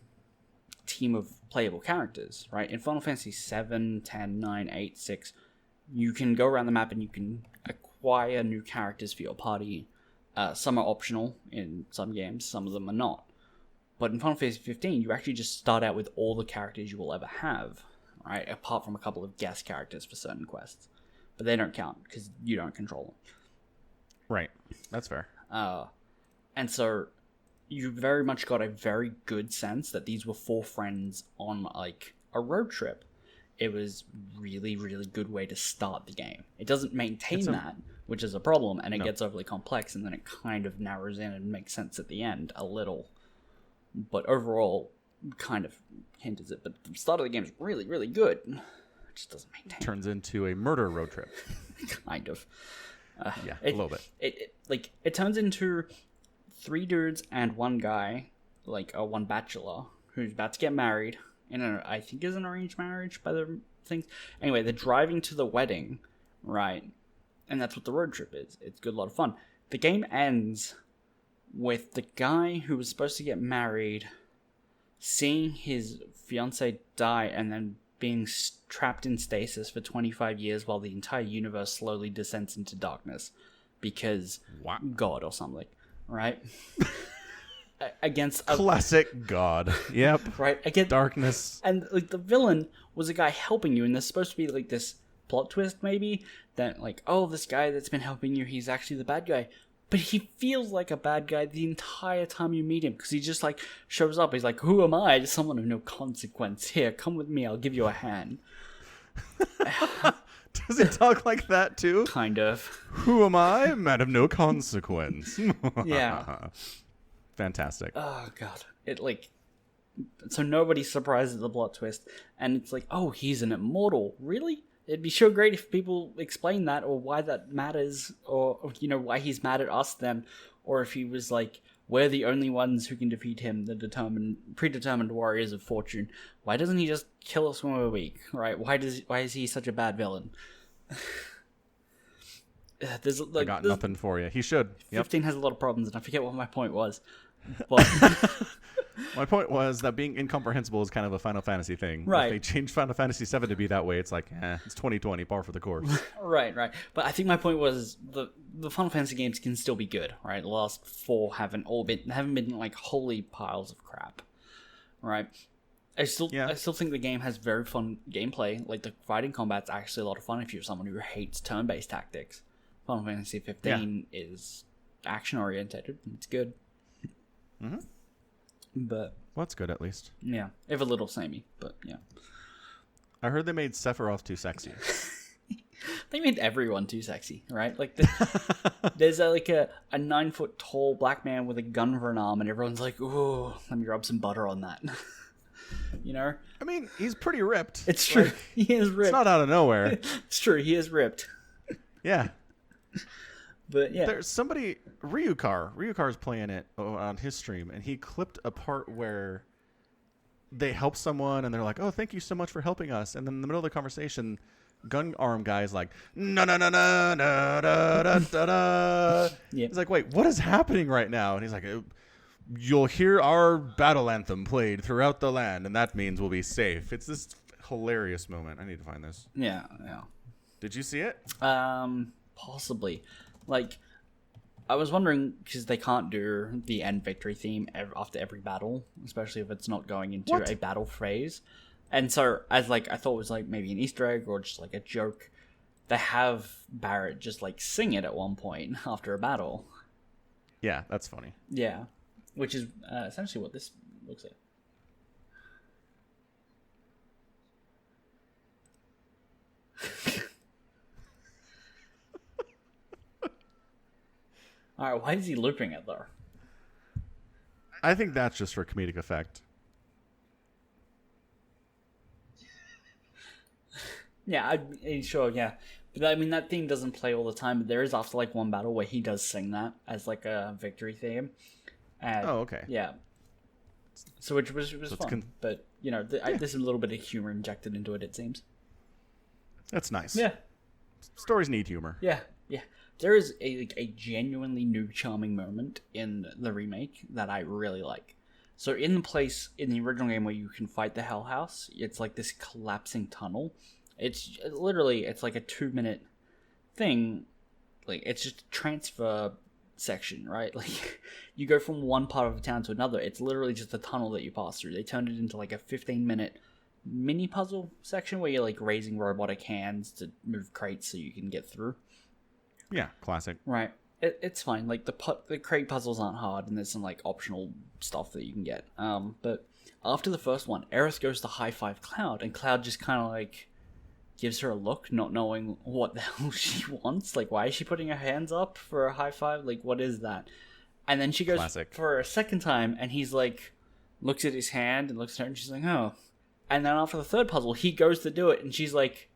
team of playable characters, right? In Final Fantasy 7, 10, 9, 8, 6, you can go around the map and you can acquire new characters for your party. Some are optional in some games, some of them are not. But in Final Fantasy 15, you actually just start out with all the characters you will ever have, right? Apart from a couple of guest characters for certain quests. But they don't count because you don't control them. Right. That's fair. And so you very much got a very good sense that these were 4 friends on like a road trip. It was really, really good way to start the game. It doesn't maintain that, which is a problem, and it gets overly complex, and then it kind of narrows in and makes sense at the end a little. But overall, kind of hinders it. But the start of the game is really, really good. It just doesn't maintain. Turns into a murder road trip. Kind of. Yeah, a little bit. It turns into 3 dudes and 1 guy, like one bachelor, who's about to get married. I think is an arranged marriage by the things. Anyway, they're driving to the wedding, right? And that's what the road trip is. It's a good lot of fun. The game ends with the guy who was supposed to get married seeing his fiancée die and then being trapped in stasis for 25 years while the entire universe slowly descends into darkness because God or something, right? Against classic God. Yep. Right. Against darkness. And like the villain was a guy helping you, and there's supposed to be like this plot twist maybe that like, oh, this guy that's been helping you, he's actually the bad guy. But he feels like a bad guy the entire time you meet him because he just like shows up. He's like, who am I? Just someone of no consequence. Here, come with me. I'll give you a hand. Does he talk like that too? Kind of. Who am I? Man of no consequence. Yeah. Fantastic. Oh, God. So nobody's surprised at the plot twist. And it's like, oh, he's an immortal. Really? It'd be sure great if people explain that or why that matters or why he's mad at us then. Or if he was like, we're the only ones who can defeat him, the predetermined warriors of fortune. Why doesn't he just kill us when we're weak, right? Why is he such a bad villain? I got nothing for you. He should. 15 has a lot of problems, and I forget what my point was. But my point was that being incomprehensible is kind of a Final Fantasy thing. Right. If they change Final Fantasy 7 to be that way, it's like, it's 2020, par for the course. Right. But I think my point was the Final Fantasy games can still be good, right? The last 4 haven't been like holy piles of crap, right? I still think the game has very fun gameplay. Like the fighting combat's actually a lot of fun if you're someone who hates turn-based tactics. Final Fantasy 15 is action oriented. It's good. Mm-hmm. But well, that's good at least. Yeah, if a little samey, but yeah. I heard they made Sephiroth too sexy. They made everyone too sexy, right? Like there's like a 9-foot tall black man with a gun for an arm, and everyone's like, "Ooh, let me rub some butter on that." You know? I mean, he's pretty ripped. It's true. Like, he is ripped. It's not out of nowhere. It's true. He is ripped. Yeah. But yeah. There's somebody, Ryukar's playing it on his stream, and he clipped a part where they help someone, and they're like, "Oh, thank you so much for helping us." And then in the middle of the conversation, gun arm guy's like, "No, no, no, no, no, da, da, da, da." Yeah. He's like, "Wait, what is happening right now?" And he's like, "You'll hear our battle anthem played throughout the land, and that means we'll be safe." It's this hilarious moment. I need to find this. Yeah. Did you see it? Possibly. Like, I was wondering, because they can't do the end victory theme after every battle, especially if it's not going into a battle phase. And so, I thought it was like maybe an Easter egg or just like a joke. They have Barrett just like sing it at one point after a battle. Yeah, that's funny. Yeah, which is essentially what this looks like. Alright, why is he looping it though? I think that's just for comedic effect. Yeah, sure, yeah. But I mean, that theme doesn't play all the time, but there is after like one battle where he does sing that as like a victory theme. And, okay. Yeah. So which was fun. But, you know, there's a little bit of humor injected into it, it seems. That's nice. Yeah. Stories need humor. Yeah. There is a genuinely new charming moment in the remake that I really like. So in the original game where you can fight the Hell House, it's like this collapsing tunnel. It's like a 2-minute thing. Like, it's just a transfer section, right? Like, you go from one part of the town to another. It's literally just a tunnel that you pass through. They turned it into like a 15-minute mini puzzle section where you're like raising robotic hands to move crates so you can get through. Yeah, classic. Right. It's fine. Like, the crate puzzles aren't hard, and there's some like optional stuff that you can get. But after the first one, Aerith goes to high five Cloud, and Cloud just kind of like gives her a look, not knowing what the hell she wants. Like, why is she putting her hands up for a high five? Like, what is that? And then she goes for a second time, and he's like, looks at his hand and looks at her, and she's like, "Oh." And then after the third puzzle, he goes to do it, and she's like,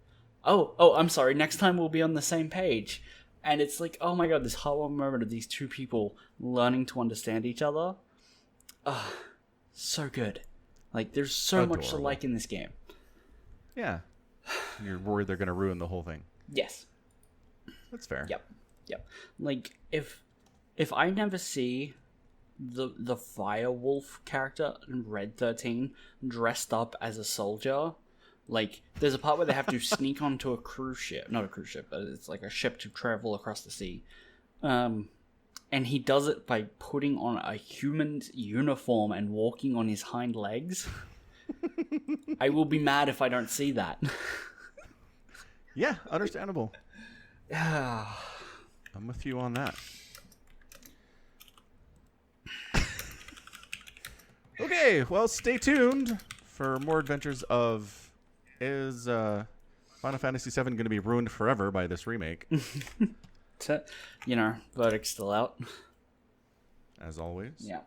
"Oh, I'm sorry. Next time we'll be on the same page." And it's like, oh my god, this heartwarming moment of these two people learning to understand each other. So good. Like, there's so much to like in this game. Yeah. You're worried they're going to ruin the whole thing. Yes. That's fair. Yep. Like, if I never see the Firewolf character in Red 13 dressed up as a soldier... Like, there's a part where they have to sneak onto a cruise ship. Not a cruise ship, but it's like a ship to travel across the sea. And he does it by putting on a human's uniform and walking on his hind legs. I will be mad if I don't see that. Yeah, understandable. I'm with you on that. Okay, well, stay tuned for more adventures of... Is Final Fantasy VII going to be ruined forever by this remake? You know, verdict's still out. As always. Yeah.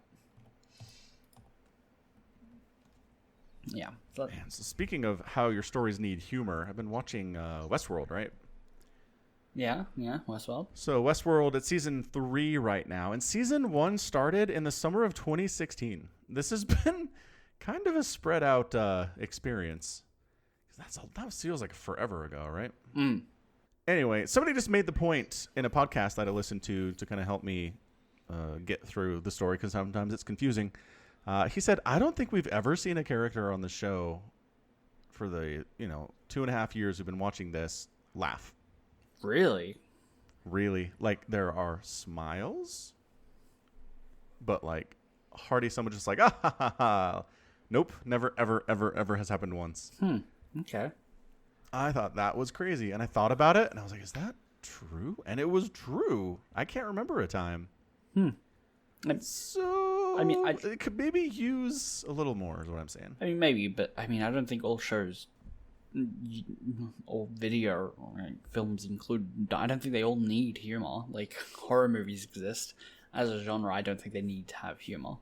Man, so speaking of how your stories need humor, I've been watching Westworld, right? Yeah, Westworld. So Westworld, it's season 3 right now, and season 1 started in the summer of 2016. This has been kind of a spread out experience. That feels like forever ago, right? Anyway, somebody just made the point in a podcast that I listened to kind of help me get through the story, because sometimes it's confusing. He said, I don't think we've ever seen a character on the show for the 2.5 years we've been watching this laugh. Really? Like, there are smiles, but like hardly someone just like, ah ha ha ha. Nope, never, ever, ever, ever has happened once. Okay. I thought that was crazy, and I thought about it, and I was like, is that true? And it was true. I can't remember a time. So, I mean, it could maybe use a little more is what I'm saying. I mean, maybe, but I mean, I don't think all shows or video or films include. I don't think they all need humor. Like horror movies exist as a genre. I don't think they need to have humor.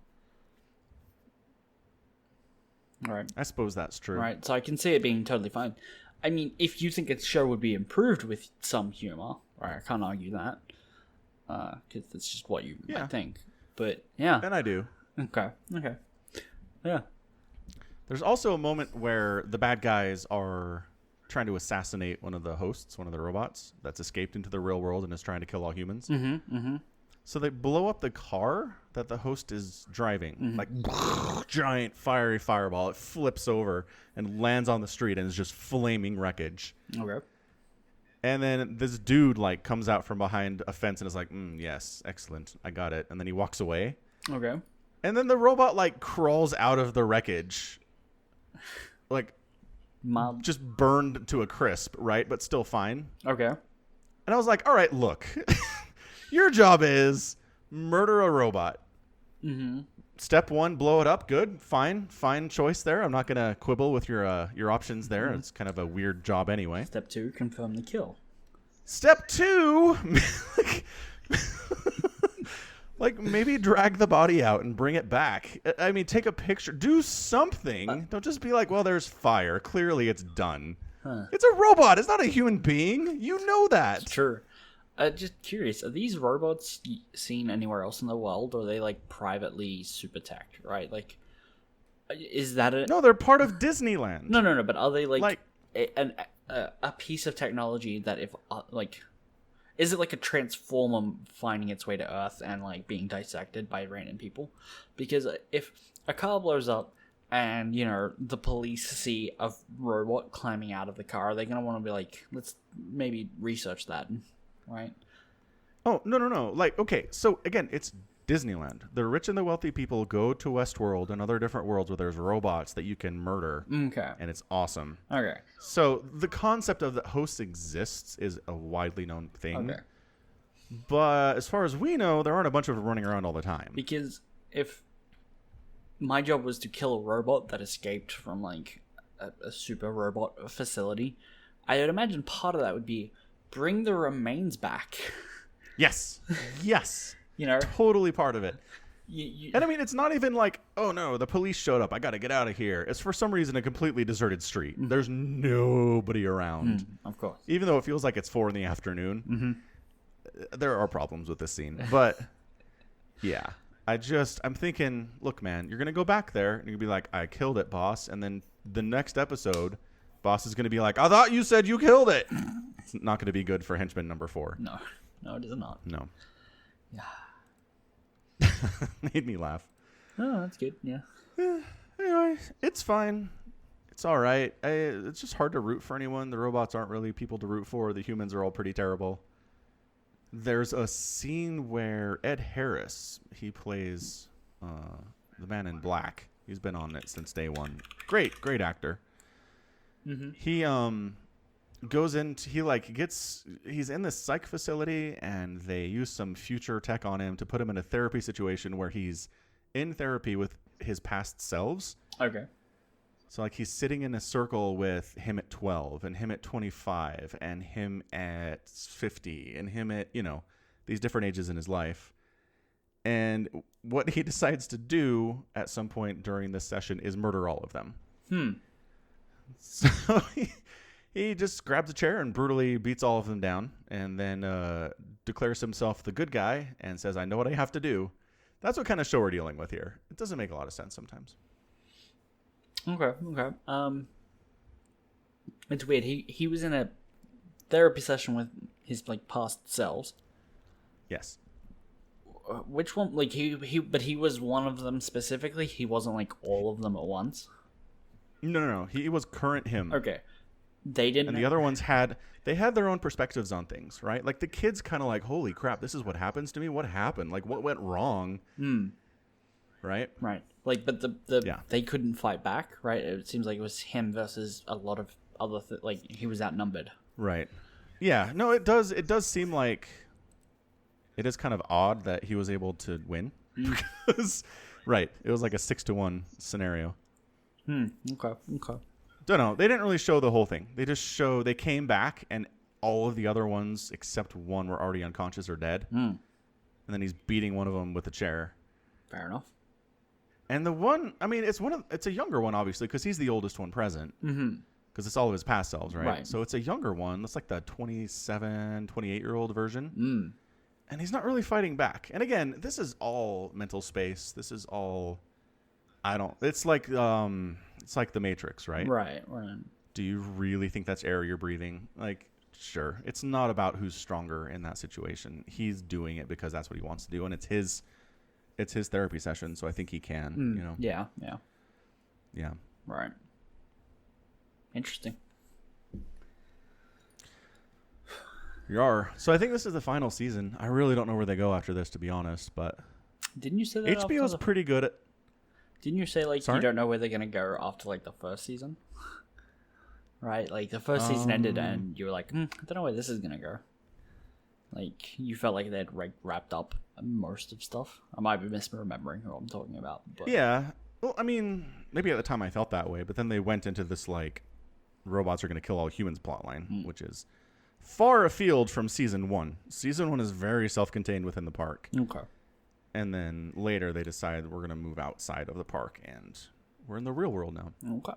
All right. I suppose that's true. Right. So I can see it being totally fine. I mean, if you think a show would be improved with some humor, right, I can't argue that. Because that's just what you might think. But, yeah. And I do. Okay. Yeah. There's also a moment where the bad guys are trying to assassinate one of the hosts, one of the robots that's escaped into the real world and is trying to kill all humans. So they blow up the car that the host is driving. Like, giant fiery fireball. It flips over and lands on the street and is just flaming wreckage. Okay. And then this dude, like, comes out from behind a fence and is like, yes, excellent. I got it. And then he walks away. Okay. And then the robot, like, crawls out of the wreckage. Like, just burned to a crisp, right? But still fine. Okay. And I was like, all right, look. Your job is murder a robot. Step one, blow it up. Good. Fine choice there. I'm not going to quibble with your options there. It's kind of a weird job anyway. Step 2, confirm the kill. Step 2, like maybe drag the body out and bring it back. I mean, take a picture. Do something. Don't just be like, well, there's fire. Clearly it's done. It's a robot. It's not a human being. You know that. Sure. Just curious, are these robots seen anywhere else in the world, or are they like privately super tech, right? Like, is that a... No, they're part of Disneyland. No, but are they like a piece of technology that if, like, is it like a transformer finding its way to Earth and like being dissected by random people? Because if a car blows up and, you know, the police see a robot climbing out of the car, they're going to want to be like, let's maybe research that. Right? Oh, no. Like, okay, so again, it's Disneyland. The rich and the wealthy people go to Westworld and other different worlds where there's robots that you can murder. Okay. And it's awesome. Okay. So the concept of that host exists is a widely known thing. Okay. But as far as we know, there aren't a bunch of them running around all the time. Because if my job was to kill a robot that escaped from, like, a super robot facility, I would imagine part of that would be bring the remains back. Yes. You know? Totally part of it. You, And I mean, it's not even like, oh no, the police showed up. I got to get out of here. It's for some reason a completely deserted street. There's nobody around. of course. Even though it feels like it's 4 p.m. There are problems with this scene. But yeah, I'm thinking, look, man, you're going to go back there and you'll be like, I killed it, boss. And then the next episode, boss is going to be like, I thought you said you killed it. It's not going to be good for henchman number 4. No, it is not. No. Yeah. Made me laugh. Oh, that's good. Yeah. Anyway, it's fine. It's all right. It's just hard to root for anyone. The robots aren't really people to root for. The humans are all pretty terrible. There's a scene where Ed Harris, he plays the Man in Black. He's been on it since day one. Great actor. He goes into he's in this psych facility and they use some future tech on him to put him in a therapy situation where he's in therapy with his past selves. Okay. So like he's sitting in a circle with him at 12 and him at 25 and him at 50 and him at, you know, these different ages in his life. And what he decides to do at some point during this session is murder all of them. So he just grabs a chair and brutally beats all of them down and then declares himself the good guy and says, I know what I have to do. That's what kind of show we're dealing with here. It doesn't make a lot of sense sometimes. Okay. It's weird. He was in a therapy session with his like past selves. Yes. Which one? Like but he was one of them specifically. He wasn't like all of them at once. No. He was current him. Okay. They didn't. And the other ones had their own perspectives on things, right? Like the kid's kind of like, holy crap, this is what happens to me. What happened? Like what went wrong? Right. Right. Like, but Yeah. they couldn't fight back, right? It seems like it was him versus a lot of other like he was outnumbered. Right. Yeah. No, it does. It does seem like it is kind of odd that he was able to win. Because, right, it was like a 6-1 scenario. Okay. Don't know. They didn't really show the whole thing. They came back and all of the other ones except one were already unconscious or dead. And then he's beating one of them with a chair. Fair enough. And the one, I mean, it's a younger one, obviously, because he's the oldest one present. Because it's all of his past selves, right? Right. So it's a younger one. That's like the 27, 28-year-old version. And he's not really fighting back. And again, this is all mental space. This is all, it's like the Matrix, right? Right. Do you really think that's air you're breathing? Like, sure. It's not about who's stronger in that situation. He's doing it because that's what he wants to do. And it's his therapy session. So I think he can, you know? Yeah. Yeah. Right. Interesting. So I think this is the final season. I really don't know where they go after this, to be honest. But Didn't you say that HBO's pretty good at. Didn't you say like Sorry? you don't know where they're gonna go after like the first season? Right, like the first season ended, and you were like, I don't know where this is gonna go. Like you felt like they'd wrapped up most of stuff. I might be misremembering who I'm talking about. But... Yeah. Well, I mean, maybe at the time I felt that way, but then they went into this like robots are going to kill all humans plotline, which is far afield from season 1. Season 1 is very self-contained within the park. Okay. And then later they decide we're going to move outside of the park and we're in the real world now. Okay.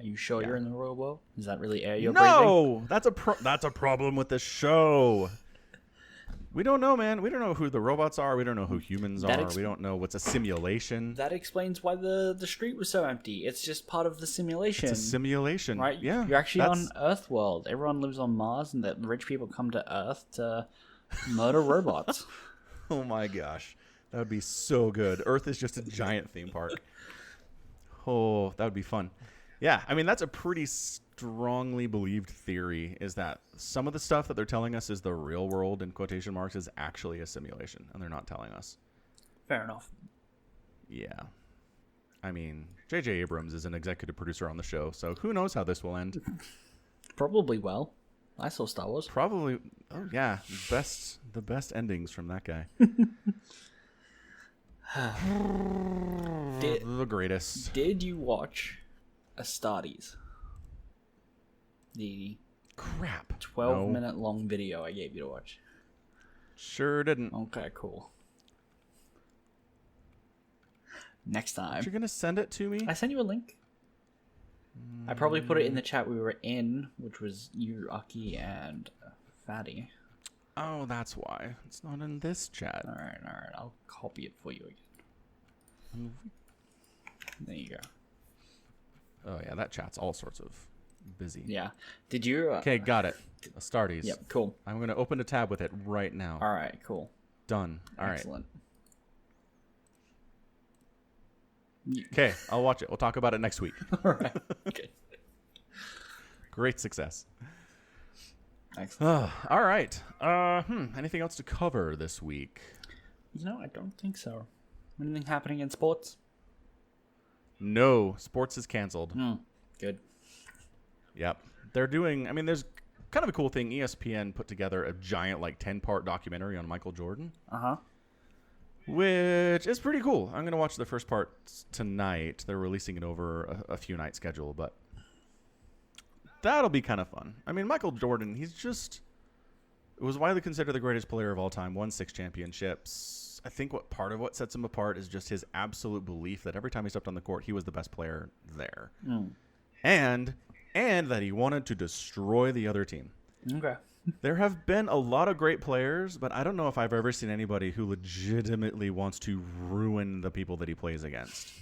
Are you sure you're in the real world? Is that really air you're breathing? No, that's a problem with the show. We don't know, man. We don't know who the robots are. We don't know who humans are. We don't know what's a simulation. That explains why the street was so empty. It's just part of the simulation. It's a simulation. Right? Yeah. You're actually on Earth world. Everyone lives on Mars, and the rich people come to Earth to murder robots. Oh my gosh. That would be so good. Earth is just a giant theme park. Oh, that would be fun. Yeah, I mean, that's a pretty strongly believed theory, is that some of the stuff that they're telling us is the real world, in quotation marks, is actually a simulation, and they're not telling us. Fair enough. Yeah. I mean, J.J. Abrams is an executive producer on the show, so who knows how this will end. Probably well. I saw Star Wars. Probably, oh yeah, the best endings from that guy. The greatest. Did you watch Astartes? The crap 12-minute long video I gave you to watch. Sure didn't. Okay, cool. Next time. You're gonna send it to me? I sent you a link. I probably put it in the chat we were in, which was you, Aki, and Fatty. Oh, that's why. It's not in this chat. All right. I'll copy it for you again. There you go. Oh, yeah, that chat's all sorts of busy. Yeah. Did you... Okay, got it. Astartes. Yep, cool. I'm going to open a tab with it right now. All right, cool. Done. All right. Excellent. Okay, I'll watch it. We'll talk about it next week. All right. Okay. Great success. Excellent. All right. Anything else to cover this week? I don't think so. Anything happening in sports? No. Sports is canceled. Good. Yep. They're doing... I mean, there's kind of a cool thing. ESPN put together a giant, 10-part documentary on Michael Jordan. Uh-huh. Which is pretty cool. I'm going to watch the first part tonight. They're releasing it over a few night schedule, but that'll be kind of fun. I mean, Michael Jordan, was widely considered the greatest player of all time, won 6 championships. I think part of what sets him apart is just his absolute belief that every time he stepped on the court, he was the best player there. And that he wanted to destroy the other team. Okay. There have been a lot of great players, but I don't know if I've ever seen anybody who legitimately wants to ruin the people that he plays against.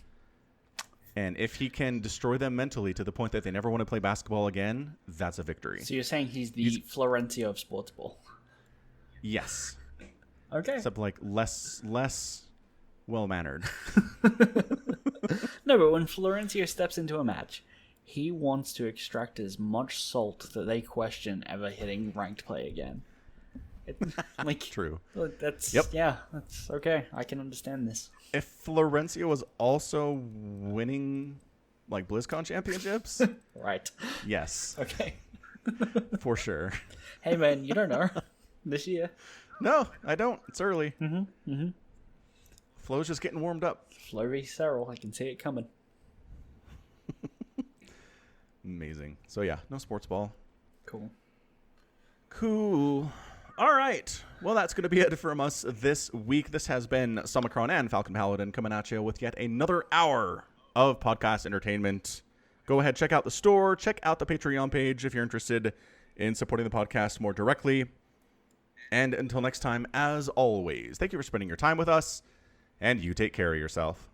And if he can destroy them mentally to the point that they never want to play basketball again, that's a victory. So you're saying he's the Florencio of sports ball? Yes. Okay. Except less well-mannered. No, but when Florencio steps into a match, he wants to extract as much salt that they question ever hitting ranked play again. Like, True. that's Yep. yeah, that's okay. I can understand this. If Florencia was also winning like BlizzCon championships, Right. yes, Okay. for sure. Hey man, you don't know. This year, No, I don't. It's early. Flo's just getting warmed up. Flo v Cyril, I can see it coming. Amazing. So yeah, no sports ball. Cool. All right. Well, that's going to be it from us this week. This has been Summicron and Falcon Paladin coming at you with yet another hour of podcast entertainment. Go ahead, check out the store. Check out the Patreon page if you're interested in supporting the podcast more directly. And until next time, as always, thank you for spending your time with us, and you take care of yourself.